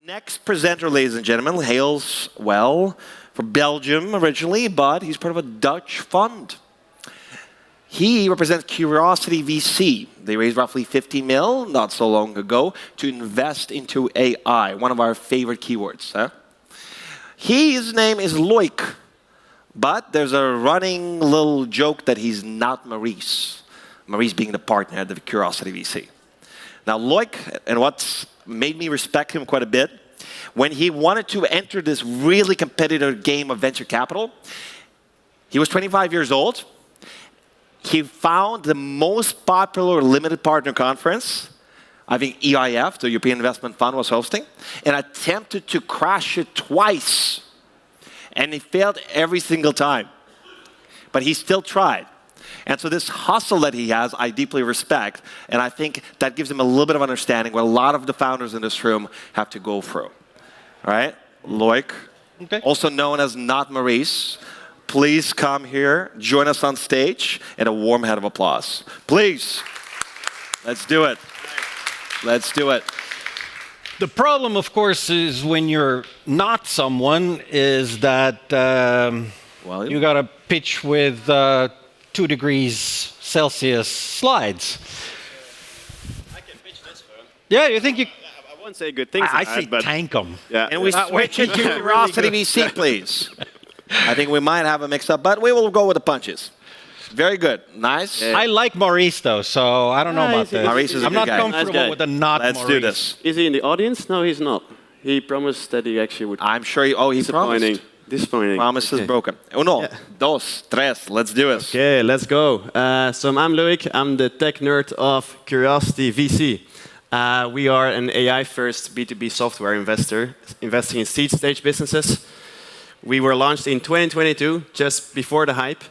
Next presenter, ladies and gentlemen, hails, well, from Belgium originally, but he's part of a Dutch fund. He represents Curiosity VC. They raised roughly 50 mil not so long ago to invest into AI, one of our favorite keywords. His name is Loic, but there's a running little joke that he's not Maurice. Maurice being the partner at the Curiosity VC. Now, Loic, and what's made me respect him quite a bit, when he wanted to enter this really competitive game of venture capital, he was 25 years old. He found the most popular limited partner conference, I think EIF, the European Investment Fund, was hosting, and attempted to crash it twice. And he failed every single time. But he still tried. And so this hustle that he has, I deeply respect, and I think that gives him a little bit of understanding what a lot of the founders in this room have to go through. All right? Loic, also known as Not Maurice, please come here, join us on stage, and a warm hand of applause. Please. Let's do it. Let's do it. The problem, of course, is when you're not someone, is that you got to pitch with 2 degrees Celsius slides. I can pitch this for him. Yeah, you think you... I won't say good things. I say tank them. Yeah. And we switch it to Curiosity VC, please. I think we might have a mix-up, but we will go with the punches. Very good. Nice. Yeah. I like Maurice, though, so I don't know about this. Maurice is a I'm good not guy. comfortable with a not Let's Maurice. do this. Is he in the audience? No, he's not. He promised that he actually would. I'm sure he promised. Disappointing. Promise is broken. Uno, dos, tres. Let's do it. Okay, let's go. So I'm Loic. I'm the tech nerd of Curiosity VC. We are an AI-first B2B software investor, investing in seed-stage businesses. We were launched in 2022, just before the hype.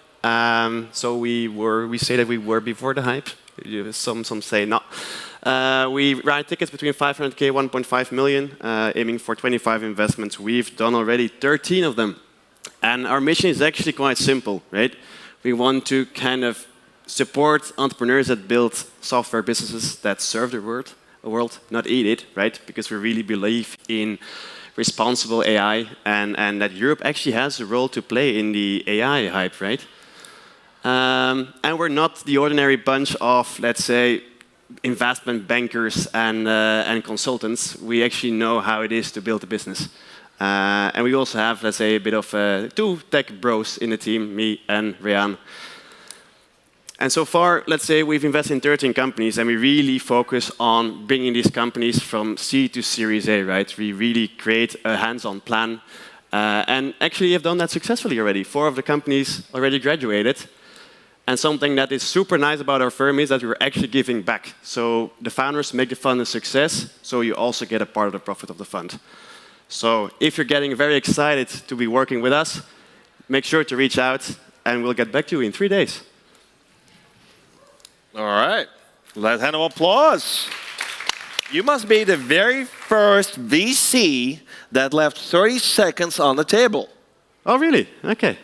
So we say that we were before the hype. Some say not. We write tickets between 500K, 1.5 million, aiming for 25 investments. We've done already 13 of them. And our mission is actually quite simple, right? We want to kind of support entrepreneurs that build software businesses that serve the world, not eat it, right? Because we really believe in responsible AI and that Europe actually has a role to play in the AI hype, right? And we're not the ordinary bunch of, let's say, investment bankers and consultants. We actually know how it is to build a business. And we also have, let's say, a bit of 2 tech bros in the team, me and Rian. And so far, let's say we've invested in 13 companies, and we really focus on bringing these companies from C to Series A, right? We really create a hands-on plan. And actually have done that successfully already. 4 of the companies already graduated. And something that is super nice about our firm is that we're actually giving back. So the founders make the fund a success, so you also get a part of the profit of the fund. So if you're getting very excited to be working with us, make sure to reach out, and we'll get back to you in 3 days. All right. Let's hand of applause. You must be the very first VC that left 30 seconds on the table. Oh, really? Okay.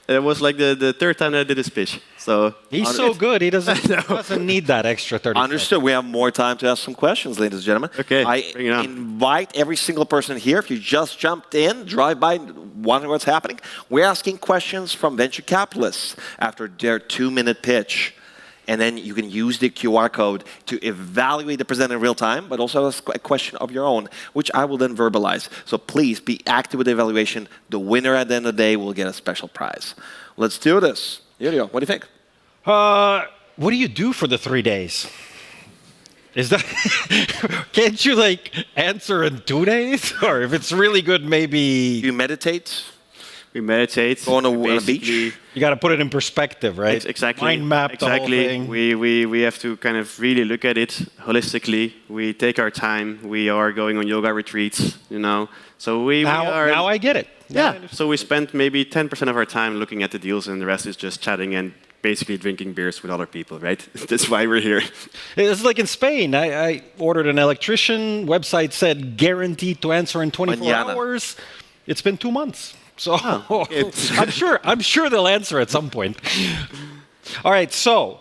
It was like the 3rd time that I did a speech. So he's so good, he doesn't need that extra 30 Understood. seconds. We have more time to ask some questions, ladies and gentlemen. Okay, I bring it on. invite every single person here, if you just jumped in, drive by, wondering what's happening, we're asking questions from venture capitalists after their 2-minute pitch. And then you can use the QR code to evaluate the presenter in real time, but also ask a question of your own, which I will then verbalize. So please be active with the evaluation. The winner at the end of the day will get a special prize. Let's do this. Julio, what do you think? What do you do for the 3 days? Is that can't you like answer in 2 days? Or if it's really good, maybe You meditate? we meditate. Go on a beach? you got to put it in perspective, right? Exactly. Mind map the whole thing. We have to kind of really look at it holistically. We take our time. We are going on yoga retreats, you know. So Now I get it. Yeah. So we spend maybe 10% of our time looking at the deals, and the rest is just chatting and basically drinking beers with other people, right? That's why we're here. It's like in Spain. I ordered an electrician. Website said guaranteed to answer in 24 Mañana. hours. It's been 2 months. So I'm sure they'll answer at some point. All right, so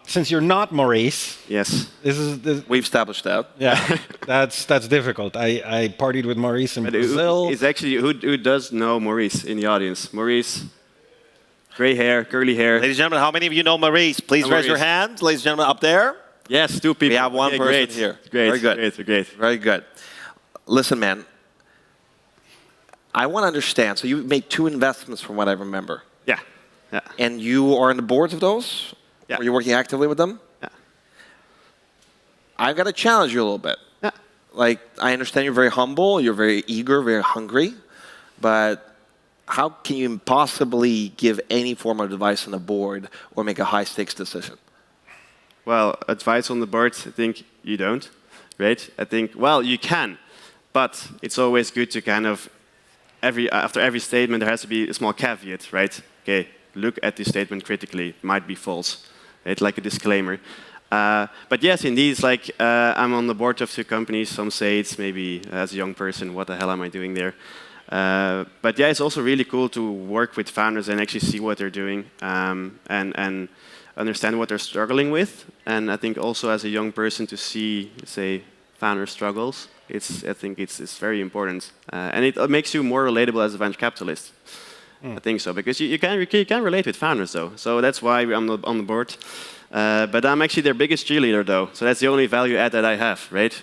since you're not Maurice, Yes. We've established that. yeah, that's difficult. I partied with Maurice in Brazil. Is actually who does know Maurice in the audience? Maurice, gray hair, curly hair. Ladies and gentlemen, how many of you know Maurice? Please raise your hand. Ladies and gentlemen, up there. Yes, 2 people. We have one person great. here. Great. Very good. Great. Very good. Listen, man. I want to understand. So you made 2 investments from what I remember. Yeah. And you are on the boards of those? Yeah. Are you working actively with them? Yeah. I've got to challenge you a little bit. Yeah. Like, I understand you're very humble, you're very eager, very hungry, but how can you possibly give any form of advice on the board or make a high-stakes decision? Well, advice on the board, I think you don't, right? I think, well, you can, but it's always good to kind of, after every statement, there has to be a small caveat, right? Okay, look at this statement critically. It might be false, right? Like a disclaimer. But yes, indeed, it's like I'm on the board of 2 companies. Some say it's maybe, as a young person, what the hell am I doing there? But yeah, it's also really cool to work with founders and actually see what they're doing and understand what they're struggling with. And I think also as a young person to see, say, founder struggles, I think it's very important. And it makes you more relatable as a venture capitalist. I think so, because you can relate with founders, though. So that's why I'm on the board. But I'm actually their biggest cheerleader, though. So that's the only value add that I have, right?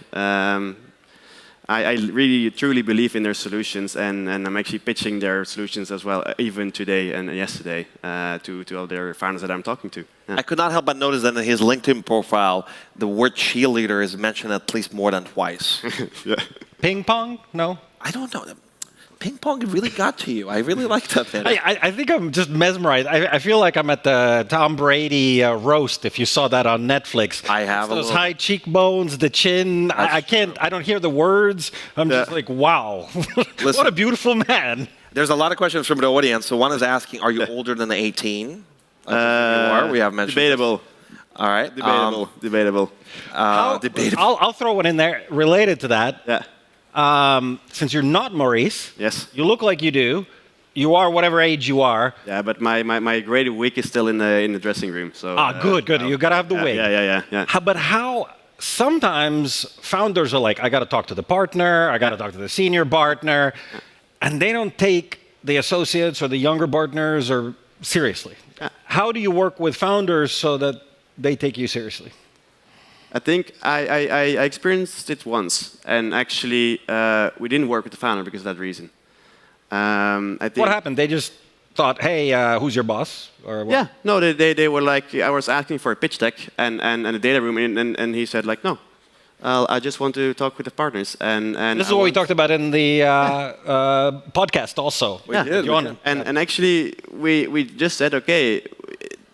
I really, truly believe in their solutions, and I'm actually pitching their solutions as well, even today and yesterday, to other founders that I'm talking to. Yeah. I could not help but notice that in his LinkedIn profile, the word cheerleader is mentioned at least more than twice. Yeah. Ping pong? No? I don't know. Ping pong really got to you. I really like that, man. I think I'm just mesmerized. I feel like I'm at the Tom Brady roast, if you saw that on Netflix. I have. Those high cheekbones, the chin. I don't hear the words. I'm just like, wow. What a beautiful man. There's a lot of questions from the audience. So one is asking, are you older than the 18? You are. We have mentioned Debatable. This. All right. Debatable. Debatable. I'll throw one in there related to that. Yeah. Since you're not Maurice, Yes. you look like you do. You are whatever age you are. Yeah, but my graded wig is still in the dressing room. So. Good. You gotta have the wig. Yeah. But how? Sometimes founders are like, I gotta talk to the partner. I gotta talk to the senior partner, and they don't take the associates or the younger partners or seriously. Yeah. How do you work with founders so that they take you seriously? I think I experienced it once, and actually we didn't work with the founder because of that reason. I think What happened? They just thought, hey, who's your boss? Or what? Yeah, no, they were like, I was asking for a pitch deck and a data room, and he said like, no, I just want to talk with the partners. And this is what we talked about in the podcast also. We did. And actually, we just said, okay,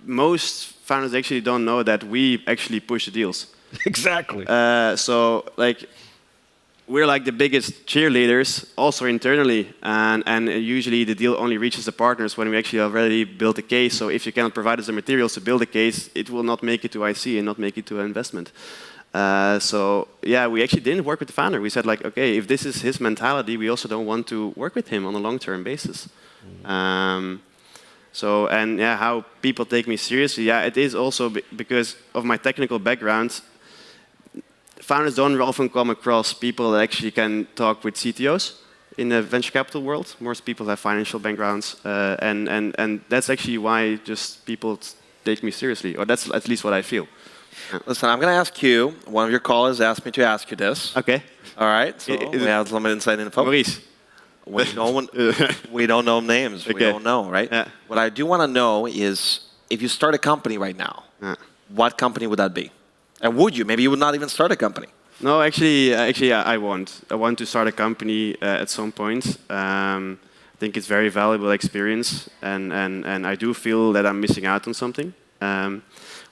most founders actually don't know that we actually push the deals. Exactly. So like, we're like the biggest cheerleaders also internally, and usually the deal only reaches the partners when we actually already built a case. So if you cannot provide us the materials to build a case, it will not make it to IC and not make it to an investment. So yeah, we actually didn't work with the founder. We said like, okay, if this is his mentality, we also don't want to work with him on a long-term basis. So, and yeah, how people take me seriously, yeah, it is also because of my technical background. Founders don't often come across people that actually can talk with CTOs in the venture capital world. Most people have financial backgrounds, and that's actually why just people take me seriously, or that's at least what I feel. Listen, I'm going to ask you. One of your callers asked me to ask you this. Okay. All right. So we have some inside info. Maurice. We don't know names. Okay. We don't know, right? Yeah. What I do want to know is, if you start a company right now, what company would that be? And would you? Maybe you would not even start a company. No, actually, I won't. I want to start a company at some point. I think it's very valuable experience, and I do feel that I'm missing out on something.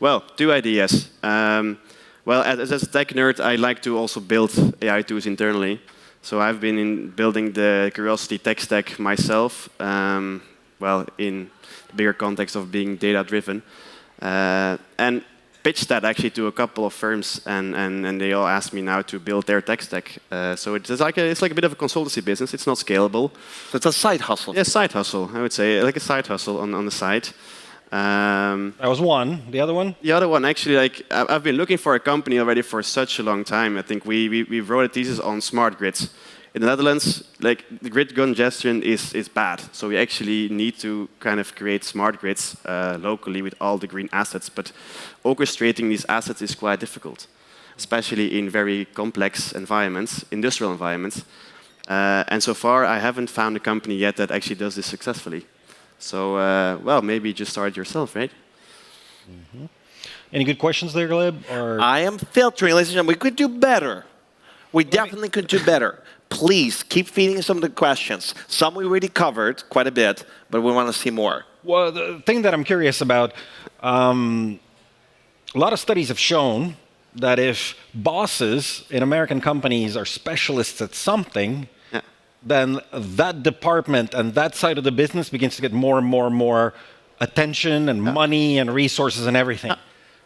Well, 2 ideas. Well, as a tech nerd, I like to also build AI tools internally. So I've been building the Curiosity tech stack myself, well, in the bigger context of being data-driven. And pitched that actually to a couple of firms, and they all asked me now to build their tech stack. So it's like a bit of a consultancy business. It's not scalable. So it's a side hustle. Yeah, side hustle, I would say, like a side hustle on the side. That was one. The other one? The other one, actually, like I've been looking for a company already for such a long time. I think we wrote a thesis on smart grids. In the Netherlands, like the grid congestion is bad. So we actually need to kind of create smart grids locally with all the green assets. But orchestrating these assets is quite difficult, especially in very complex environments, industrial environments. And so far, I haven't found a company yet that actually does this successfully. So, well, maybe just start yourself, right? Mm-hmm. Any good questions there, Gleb? Or? I am filtering, ladies and gentlemen. We could do better. We definitely could do better. Please keep feeding us some of the questions. Some we already covered quite a bit, but we want to see more. Well, the thing that I'm curious about, a lot of studies have shown that if bosses in American companies are specialists at something, then that department and that side of the business begins to get more and more and more attention and money and resources and everything.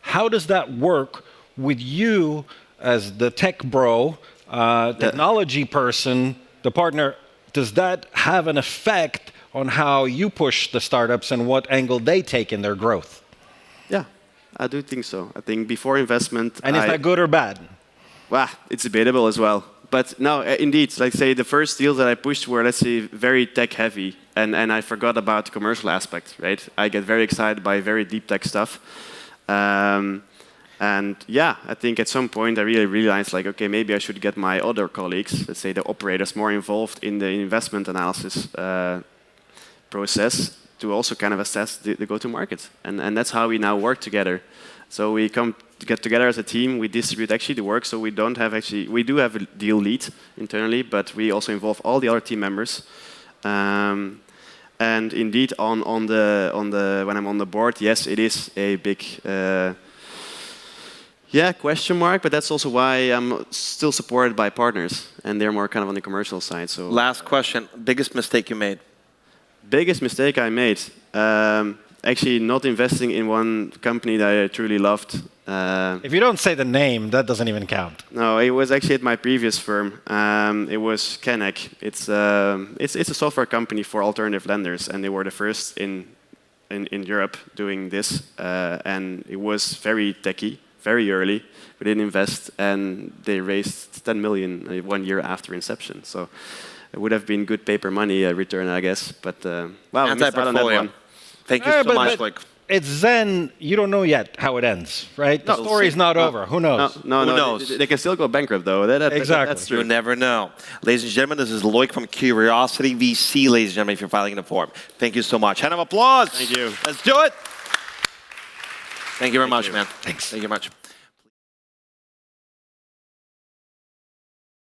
How does that work with you as the tech bro, technology person, the partner? Does that have an effect on how you push the startups and what angle they take in their growth? Yeah, I do think so. I think before investment... And is that good or bad? Well, it's debatable as well. But no, indeed, like say the first deals that I pushed were, let's say, very tech heavy. And I forgot about the commercial aspect, right? I get very excited by very deep tech stuff. And yeah, I think at some point I really realized, like, okay, maybe I should get my other colleagues, let's say the operators, more involved in the investment analysis process to also kind of assess the go-to-market. And that's how we now work together. So we come to get together as a team, we distribute actually the work, so we don't have actually, we do have a deal lead internally, but we also involve all the other team members. And indeed, when I'm on the board, yes, it is a big question mark, but that's also why I'm still supported by partners, and they're more kind of on the commercial side. So last question, biggest mistake you made? Biggest mistake I made? Actually, not investing in one company that I truly loved. If you don't say the name, that doesn't even count. No, it was actually at my previous firm. It was Kenec. It's a software company for alternative lenders, and they were the first in Europe doing this. And it was very techy, very early. We didn't invest, and they raised 10 million 1 year after inception. So it would have been good paper money return, I guess. But wow, we missed out on that one. Thank you so much, Loic. It's then, you don't know yet how it ends, right? The story's not over. Who knows? Who knows? They can still go bankrupt, though. Exactly. That's true. You never know. Ladies and gentlemen, this is Loic from Curiosity VC, ladies and gentlemen, if you're filing in a form. Thank you so much. Hand of applause. Thank you. Let's do it. Thank you very much, man. Thanks. Thank you very much.